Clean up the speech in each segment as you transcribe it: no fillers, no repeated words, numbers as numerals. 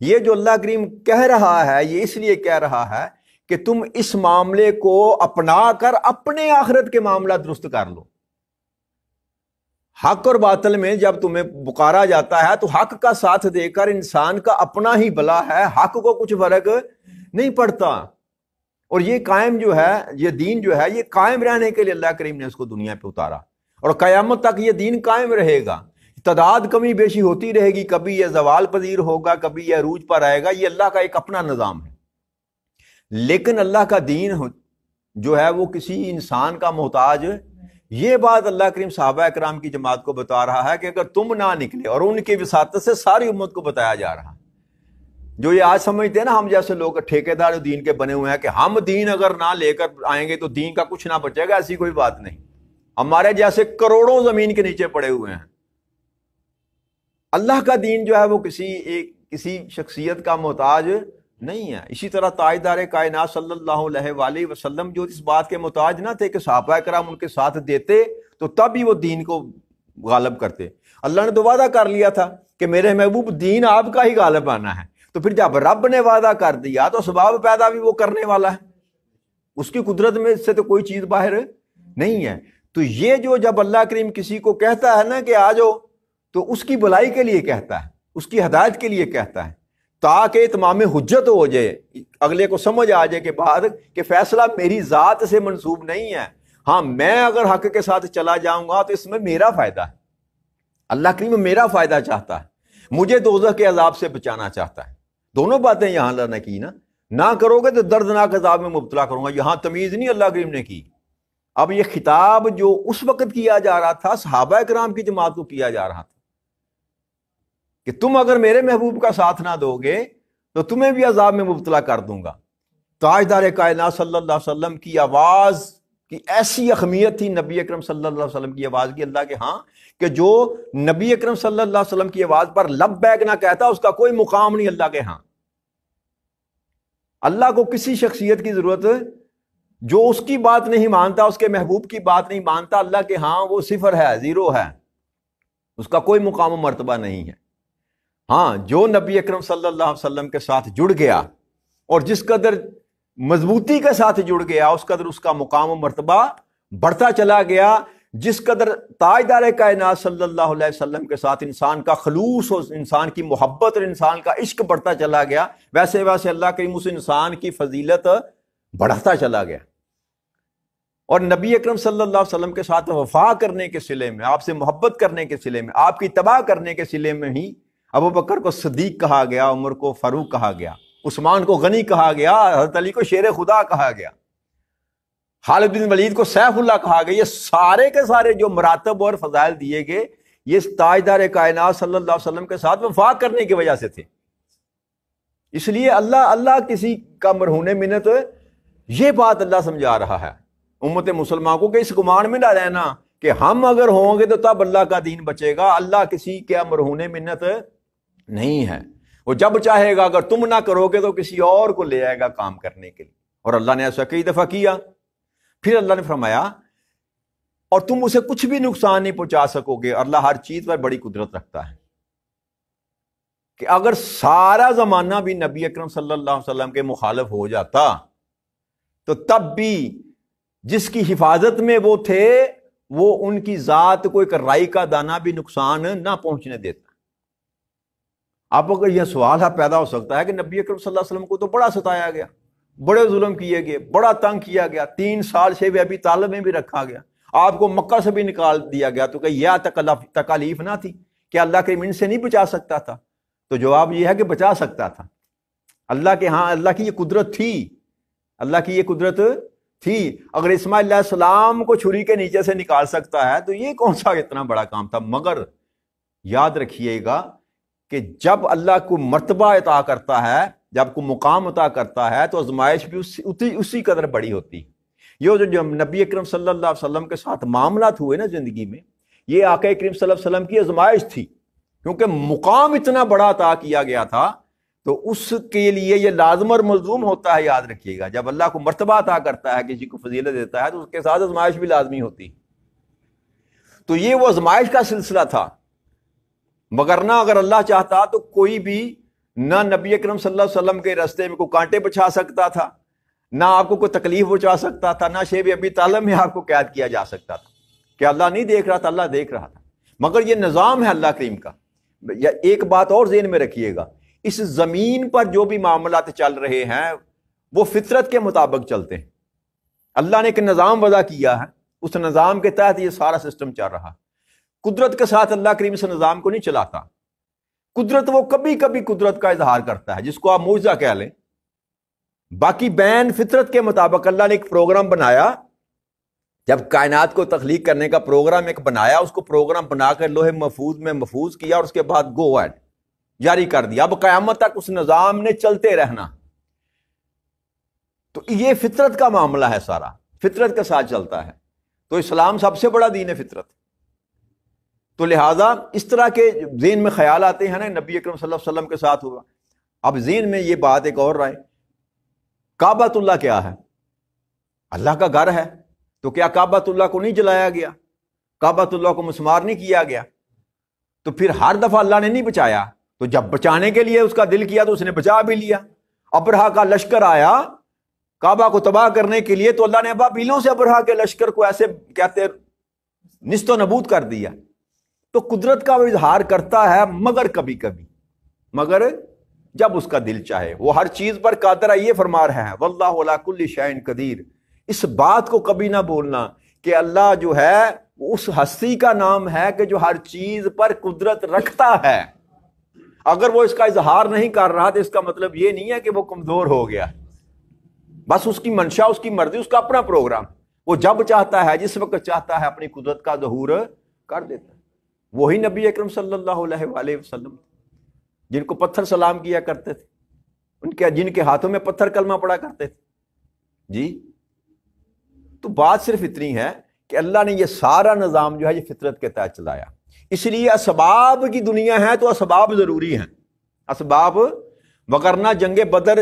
یہ جو اللہ کریم کہہ رہا ہے یہ اس لیے کہہ رہا ہے کہ تم اس معاملے کو اپنا کر اپنے آخرت کے معاملہ درست کر لو۔ حق اور باطل میں جب تمہیں پکارا جاتا ہے تو حق کا ساتھ دے کر انسان کا اپنا ہی بھلا ہے، حق کو کچھ فرق نہیں پڑتا۔ اور یہ قائم جو ہے، یہ دین جو ہے، یہ قائم رہنے کے لیے اللہ کریم نے اس کو دنیا پہ اتارا، اور قیامت تک یہ دین قائم رہے گا۔ تعداد کمی بیشی ہوتی رہے گی، کبھی یہ زوال پذیر ہوگا، کبھی یہ عروج پر آئے گا، یہ اللہ کا ایک اپنا نظام ہے۔ لیکن اللہ کا دین جو ہے وہ کسی انسان کا محتاج، یہ بات اللہ کریم صحابہ کرام کی جماعت کو بتا رہا ہے کہ اگر تم نہ نکلے، اور ان کی وساطت سے ساری امت کو بتایا جا رہا ہے۔ جو یہ آج سمجھتے ہیں نا ہم جیسے لوگ ٹھیکیدار دین کے بنے ہوئے ہیں کہ ہم دین اگر نہ لے کر آئیں گے تو دین کا کچھ نہ بچے گا، ایسی کوئی بات نہیں۔ ہمارے جیسے کروڑوں زمین کے نیچے پڑے ہوئے ہیں۔ اللہ کا دین جو ہے وہ کسی شخصیت کا محتاج نہیں ہے۔ اسی طرح تاجدار کائنات صلی اللہ علیہ وآلہ وسلم جو اس بات کے محتاج نہ تھے کہ صحابہ کرام ان کے ساتھ دیتے تو تب ہی وہ دین کو غالب کرتے۔ اللہ نے تو وعدہ کر لیا تھا کہ میرے محبوب دین آپ کا ہی غالب آنا ہے، تو پھر جب رب نے وعدہ کر دیا تو اسباب پیدا بھی وہ کرنے والا ہے، اس کی قدرت میں سے تو کوئی چیز باہر نہیں ہے۔ تو یہ جو جب اللہ کریم کسی کو کہتا ہے نا کہ آ جاؤ، تو اس کی بھلائی کے لیے کہتا ہے، اس کی ہدایت کے لیے کہتا ہے، تاکہ اتمام حجت ہو جائے، اگلے کو سمجھ آ جائے کہ بعد کہ فیصلہ میری ذات سے منسوب نہیں ہے، ہاں میں اگر حق کے ساتھ چلا جاؤں گا تو اس میں میرا فائدہ ہے، اللہ کریم میرا فائدہ چاہتا ہے، مجھے دوزخ کے عذاب سے بچانا چاہتا ہے۔ دونوں باتیں یہاں اللہ نے کی نا، نہ کرو گے تو دردناک عذاب میں مبتلا کروں گا، یہاں تمیز نہیں اللہ کریم نے کی۔ اب یہ خطاب جو اس وقت کیا جا رہا تھا صحابہ کرام کی جماعت کو کیا جا رہا تھا کہ تم اگر میرے محبوب کا ساتھ نہ دو گے تو تمہیں بھی عذاب میں مبتلا کر دوں گا۔ تاجدار کائنات صلی اللہ علیہ وسلم کی آواز کی ایسی اہمیت تھی، نبی اکرم صلی اللہ علیہ وسلم کی آواز کی اللہ کے ہاں، کہ جو نبی اکرم صلی اللہ علیہ وسلم کی آواز پر لبیک نہ کہتا اس کا کوئی مقام نہیں اللہ کے ہاں۔ اللہ کو کسی شخصیت کی ضرورت، جو اس کی بات نہیں مانتا، اس کے محبوب کی بات نہیں مانتا، اللہ کے ہاں وہ صفر ہے، زیرو ہے، اس کا کوئی مقام و مرتبہ نہیں ہے۔ ہاں جو نبی اکرم صلی اللہ علیہ وسلم کے ساتھ جڑ گیا اور جس قدر مضبوطی کے ساتھ جڑ گیا اس قدر اس کا مقام و مرتبہ بڑھتا چلا گیا، جس قدر تاجدار کائنات صلی اللہ علیہ وسلم کے ساتھ انسان کا خلوص اور انسان کی محبت اور انسان کا عشق بڑھتا چلا گیا، ویسے ویسے اللہ کریم اس انسان کی فضیلت بڑھتا چلا گیا۔ اور نبی اکرم صلی اللہ علیہ وسلم کے ساتھ وفا کرنے کے صلے میں، آپ سے محبت کرنے کے صلے میں، آپ کی اتباع کرنے کے صلے میں ہی ابو بکر کو صدیق کہا گیا، عمر کو فاروق کہا گیا، عثمان کو غنی کہا گیا، حضرت علی کو شیر خدا کہا گیا، خالد بن ولید کو سیف اللہ کہا گیا۔ یہ سارے کے سارے جو مراتب اور فضائل دیے گئے یہ تاجدار کائنات صلی اللہ علیہ وسلم کے ساتھ وفا کرنے کی وجہ سے تھے۔ اس لیے اللہ کسی کا مرہون منت، یہ بات اللہ سمجھا رہا ہے امت مسلمان کو کہ اس گمان میں نہ رہنا کہ ہم اگر ہوں گے تو تب اللہ کا دین بچے گا۔ اللہ کسی کا مرہون منت نہیں ہے، وہ جب چاہے گا اگر تم نہ کرو گے تو کسی اور کو لے آئے گا کام کرنے کے لیے، اور اللہ نے ایسا کئی دفعہ کیا۔ پھر اللہ نے فرمایا اور تم اسے کچھ بھی نقصان نہیں پہنچا سکو گے، اللہ ہر چیز پر بڑی قدرت رکھتا ہے کہ اگر سارا زمانہ بھی نبی اکرم صلی اللہ علیہ وسلم کے مخالف ہو جاتا تو تب بھی جس کی حفاظت میں وہ تھے وہ ان کی ذات کو ایک رائی کا دانہ بھی نقصان نہ پہنچنے دیتا۔ اب اگر یہ سوال پیدا ہو سکتا ہے کہ نبی اکرم صلی اللہ علیہ وسلم کو تو بڑا ستایا گیا، بڑے ظلم کیے گئے، بڑا تنگ کیا گیا، 3 سال سے ابی طالب میں بھی رکھا گیا، آپ کو مکہ سے بھی نکال دیا گیا، تو کہ یہ تکالیف نہ تھی کہ اللہ کے من سے نہیں بچا سکتا تھا؟ تو جواب یہ ہے کہ بچا سکتا تھا۔ اللہ کے ہاں اللہ کی یہ قدرت تھی، اللہ کی یہ قدرت تھی۔ اگر اسماعیل علیہ السلام کو چھری کے نیچے سے نکال سکتا ہے تو یہ کون سا اتنا بڑا کام تھا۔ مگر یاد رکھیے گا کہ جب اللہ کو مرتبہ عطا کرتا ہے، جب کو مقام عطا کرتا ہے تو آزمائش بھی اسی قدر بڑی ہوتی۔ یہ جو نبی اکرم صلی اللہ علیہ وسلم کے ساتھ معاملات ہوئے نا زندگی میں، یہ آقا کریم صلی اللہ علیہ وسلم کی آزمائش تھی، کیونکہ مقام اتنا بڑا عطا کیا گیا تھا، تو اس کے لیے یہ لازم اور ملزوم ہوتا ہے۔ یاد رکھیے گا جب اللہ کو مرتبہ عطا کرتا ہے، کسی کو فضیلت دیتا ہے، تو اس کے ساتھ آزمائش بھی لازمی ہوتی۔ تو یہ وہ آزمائش کا سلسلہ تھا، مگر نہ اگر اللہ چاہتا تو کوئی بھی نہ نبی اکرم صلی اللہ علیہ وسلم کے راستے میں کوئی کانٹے بچھا سکتا تھا، نہ آپ کو کوئی تکلیف پہنچا سکتا تھا، نہ شیب ابی طالب میں آپ کو قید کیا جا سکتا تھا. کہ اللہ نہیں دیکھ رہا تھا، اللہ دیکھ رہا تھا. مگر یہ نظام ہے اللہ کریم کا. یا ایک بات اور ذہن میں رکھیے گا، اس زمین پر جو بھی معاملات چل رہے ہیں وہ فطرت کے مطابق چلتے ہیں. اللہ نے ایک نظام وضع کیا ہے، اس نظام کے تحت یہ سارا سسٹم چل رہا. قدرت کے ساتھ اللہ کریم اس نظام کو نہیں چلاتا. قدرت وہ کبھی کبھی قدرت کا اظہار کرتا ہے، جس کو آپ معجزہ کہہ لیں. باقی بین فطرت کے مطابق اللہ نے ایک پروگرام بنایا. جب کائنات کو تخلیق کرنے کا پروگرام ایک بنایا، اس کو پروگرام بنا کر لوح محفوظ میں محفوظ کیا اور اس کے بعد گو ایڈ جاری کر دیا. اب قیامت تک اس نظام نے چلتے رہنا. تو یہ فطرت کا معاملہ ہے، سارا فطرت کے ساتھ چلتا ہے. تو اسلام سب سے بڑا دین ہے فطرت. تو لہٰذا اس طرح کے ذہن میں خیال آتے ہیں نا، نبی اکرم صلی اللہ علیہ وسلم کے ساتھ ہوا. اب ذہن میں یہ بات ایک اور رہے، کعبۃ اللہ کیا ہے؟ اللہ کا گھر ہے. تو کیا کعبۃ اللہ کو نہیں جلایا گیا؟ کعبۃ اللہ کو مسمار نہیں کیا گیا؟ تو پھر ہر دفعہ اللہ نے نہیں بچایا. تو جب بچانے کے لیے اس کا دل کیا تو اس نے بچا بھی لیا. ابرہا کا لشکر آیا کعبہ کو تباہ کرنے کے لیے، تو اللہ نے ابابیلوں سے ابرہا کے لشکر کو ایسے کہتے نیست و نابود کر دیا. تو قدرت کا وہ اظہار کرتا ہے، مگر کبھی کبھی، مگر جب اس کا دل چاہے. وہ ہر چیز پر قادر ہے، یہ فرما رہے ہیں واللہ علی کل شیء قدیر. اس بات کو کبھی نہ بولنا کہ اللہ جو ہے اس ہستی کا نام ہے کہ جو ہر چیز پر قدرت رکھتا ہے. اگر وہ اس کا اظہار نہیں کر رہا تو اس کا مطلب یہ نہیں ہے کہ وہ کمزور ہو گیا. بس اس کی منشا، اس کی مرضی، اس کا اپنا پروگرام. وہ جب چاہتا ہے، جس وقت چاہتا ہے، اپنی قدرت کا ظہور کر دیتا ہے. وہی نبی اکرم صلی اللہ علیہ وآلہ وسلم جن کو پتھر سلام کیا کرتے تھے، جن کے ہاتھوں میں پتھر کلمہ پڑا کرتے تھے. جی تو بات صرف اتنی ہے کہ اللہ نے یہ سارا نظام جو ہے یہ فطرت کے تحت چلایا. اس لیے اسباب کی دنیا ہے تو اسباب ضروری ہیں. اسباب وگرنہ جنگ بدر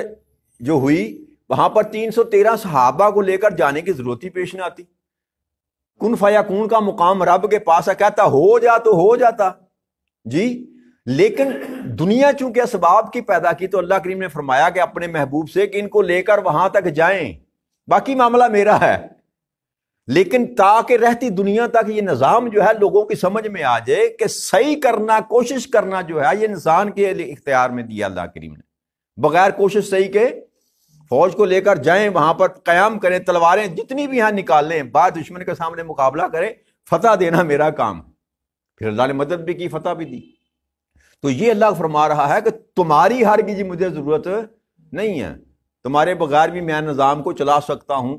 جو ہوئی وہاں پر 313 صحابہ کو لے کر جانے کی ضرورت ہی پیش نہ آتی. کن فیکون کا مقام رب کے پاس ہے، کہتا ہو جا تو ہو جاتا. جی لیکن دنیا چونکہ اسباب کی پیدا کی تو اللہ کریم نے فرمایا کہ اپنے محبوب سے کہ ان کو لے کر وہاں تک جائیں، باقی معاملہ میرا ہے. لیکن تاکہ رہتی دنیا تک یہ نظام جو ہے لوگوں کی سمجھ میں آ جائے کہ صحیح کرنا، کوشش کرنا جو ہے یہ انسان کے اختیار میں دیا اللہ کریم نے. بغیر کوشش صحیح کے فوج کو لے کر جائیں، وہاں پر قیام کریں، تلواریں جتنی بھی یہاں نکال لیں، بعد دشمن کے سامنے مقابلہ کریں، فتح دینا میرا کام. پھر اللہ نے مدد بھی کی، فتح بھی دی. تو یہ اللہ فرما رہا ہے کہ تمہاری ہرگز مجھے ضرورت نہیں ہے، تمہارے بغیر بھی میں نظام کو چلا سکتا ہوں.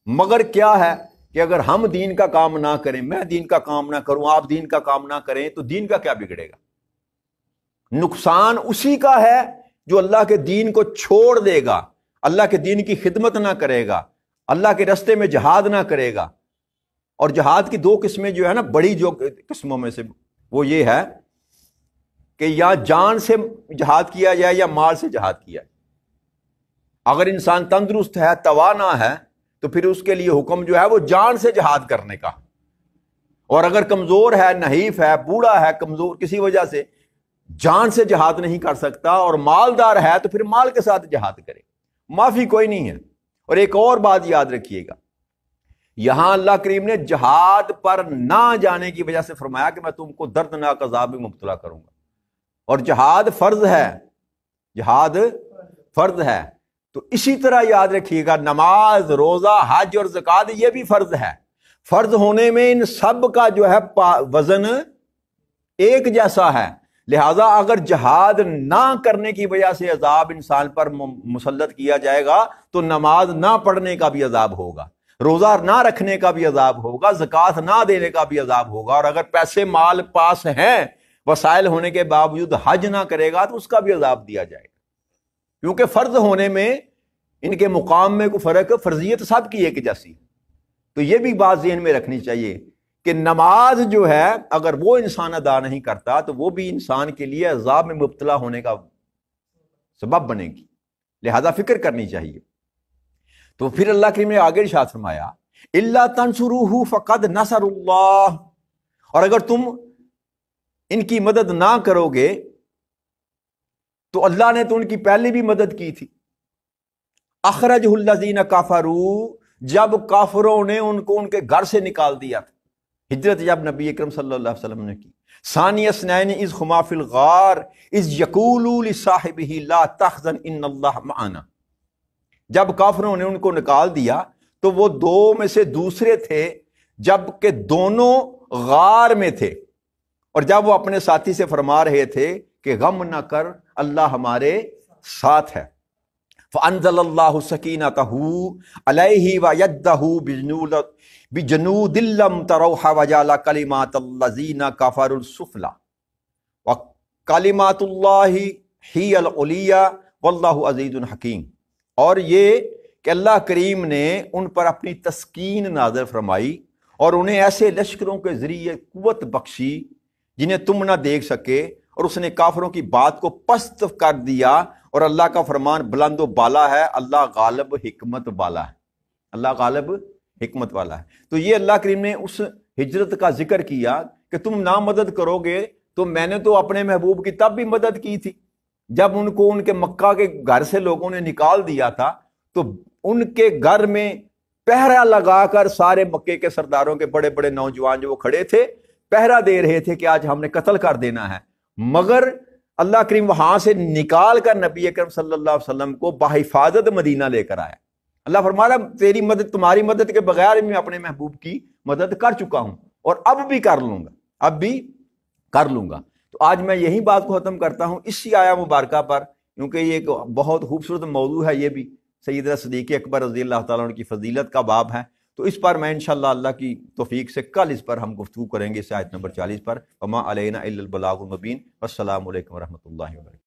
مگر کیا ہے کہ اگر ہم دین کا کام نہ کریں، میں دین کا کام نہ کروں، آپ دین کا کام نہ کریں، تو دین کا کیا بگڑے گا؟ نقصان اسی کا ہے جو اللہ کے دین کو چھوڑ دے گا، اللہ کے دین کی خدمت نہ کرے گا، اللہ کے راستے میں جہاد نہ کرے گا. اور جہاد کی دو قسمیں جو ہے نا، بڑی جو قسموں میں سے وہ یہ ہے کہ یا جان سے جہاد کیا جائے یا مال سے جہاد کیا جائے. اگر انسان تندرست ہے، توانا ہے، تو پھر اس کے لیے حکم جو ہے وہ جان سے جہاد کرنے کا. اور اگر کمزور ہے، نحیف ہے، بوڑھا ہے، کمزور کسی وجہ سے جان سے جہاد نہیں کر سکتا اور مالدار ہے تو پھر مال کے ساتھ جہاد کرے، معافی کوئی نہیں ہے. اور ایک اور بات یاد رکھیے گا، یہاں اللہ کریم نے جہاد پر نہ جانے کی وجہ سے فرمایا کہ میں تم کو دردناک عذاب میں مبتلا کروں گا. اور جہاد فرض ہے، جہاد فرض ہے. تو اسی طرح یاد رکھیے گا نماز، روزہ، حج اور زکوٰۃ یہ بھی فرض ہے. فرض ہونے میں ان سب کا جو ہے وزن ایک جیسا ہے. لہذا اگر جہاد نہ کرنے کی وجہ سے عذاب انسان پر مسلط کیا جائے گا تو نماز نہ پڑھنے کا بھی عذاب ہوگا، روزہ نہ رکھنے کا بھی عذاب ہوگا، زکوٰۃ نہ دینے کا بھی عذاب ہوگا. اور اگر پیسے مال پاس ہیں، وسائل ہونے کے باوجود حج نہ کرے گا تو اس کا بھی عذاب دیا جائے گا. کیونکہ فرض ہونے میں ان کے مقام میں کوئی فرق، فرضیت سب کی ایک جیسی. تو یہ بھی بات ذہن میں رکھنی چاہیے کہ نماز جو ہے اگر وہ انسان ادا نہیں کرتا تو وہ بھی انسان کے لیے عذاب میں مبتلا ہونے کا سبب بنے گی. لہذا فکر کرنی چاہیے. تو پھر اللہ کریم نے آگے ارشاد فرمایا الا تنصروہ فقد نصر اللہ، اور اگر تم ان کی مدد نہ کرو گے تو اللہ نے تو ان کی پہلے بھی مدد کی تھی. اخرجہ الذین کفروا، جب کافروں نے ان کو ان کے گھر سے نکال دیا تھا، ہجرت جب نبی اکرم صلی اللہ علیہ وسلم نے کی. ثانی اثنین اذ ہما فی الغار اذ یقول لصاحبہ لا تحزن ان اللہ معنا. جب کافروں نے ان کو نکال دیا تو وہ دو میں سے دوسرے تھے جب کہ دونوں غار میں تھے، اور جب وہ اپنے ساتھی سے فرما رہے تھے کہ غم نہ کر، اللہ ہمارے ساتھ ہے. فانزل اللہ سکینتہ علیہ ویدہ بجنود لم تروها وجعل کلمات الذین کفروا السفلی وکلمات اللہ ہی العلیٰ واللہ عزیز حکیم. اور یہ کہ اللہ کریم نے ان پر اپنی تسکین نازل فرمائی اور انہیں ایسے لشکروں کے ذریعے قوت بخشی جنہیں تم نہ دیکھ سکے، اور اس نے کافروں کی بات کو پست کر دیا، اور اللہ کا فرمان بلند و بالا ہے، اللہ غالب حکمت والا ہے، اللہ غالب حکمت والا ہے. تو یہ اللہ کریم نے اس ہجرت کا ذکر کیا کہ تم نہ مدد کرو گے تو میں نے تو اپنے محبوب کی تب بھی مدد کی تھی جب ان کو ان کے مکہ کے گھر سے لوگوں نے نکال دیا تھا، تو ان کے گھر میں پہرا لگا کر سارے مکے کے سرداروں کے بڑے بڑے نوجوان جو وہ کھڑے تھے پہرا دے رہے تھے کہ آج ہم نے قتل کر دینا ہے. مگر اللہ کریم وہاں سے نکال کر نبی اکرم صلی اللہ علیہ وسلم کو بحفاظت مدینہ لے کر آیا. اللہ فرمایا تیری مدد، تمہاری مدد کے بغیر میں اپنے محبوب کی مدد کر چکا ہوں اور اب بھی کر لوں گا، اب بھی کر لوں گا. تو آج میں یہی بات کو ختم کرتا ہوں اسی آیا مبارکہ پر، کیونکہ یہ ایک بہت خوبصورت موضوع ہے. یہ بھی سیدنا صدیق اکبر رضی اللہ تعالیٰ عنہ کی فضیلت کا باب ہے. تو اس پر میں انشاءاللہ اللہ کی توفیق سے کل اس پر ہم گفتگو کریں گے، اس آیت نمبر 40 پر. وما علینا الا البلاغ المبین. والسلام علیکم ورحمۃ اللہ وبرکاتہ.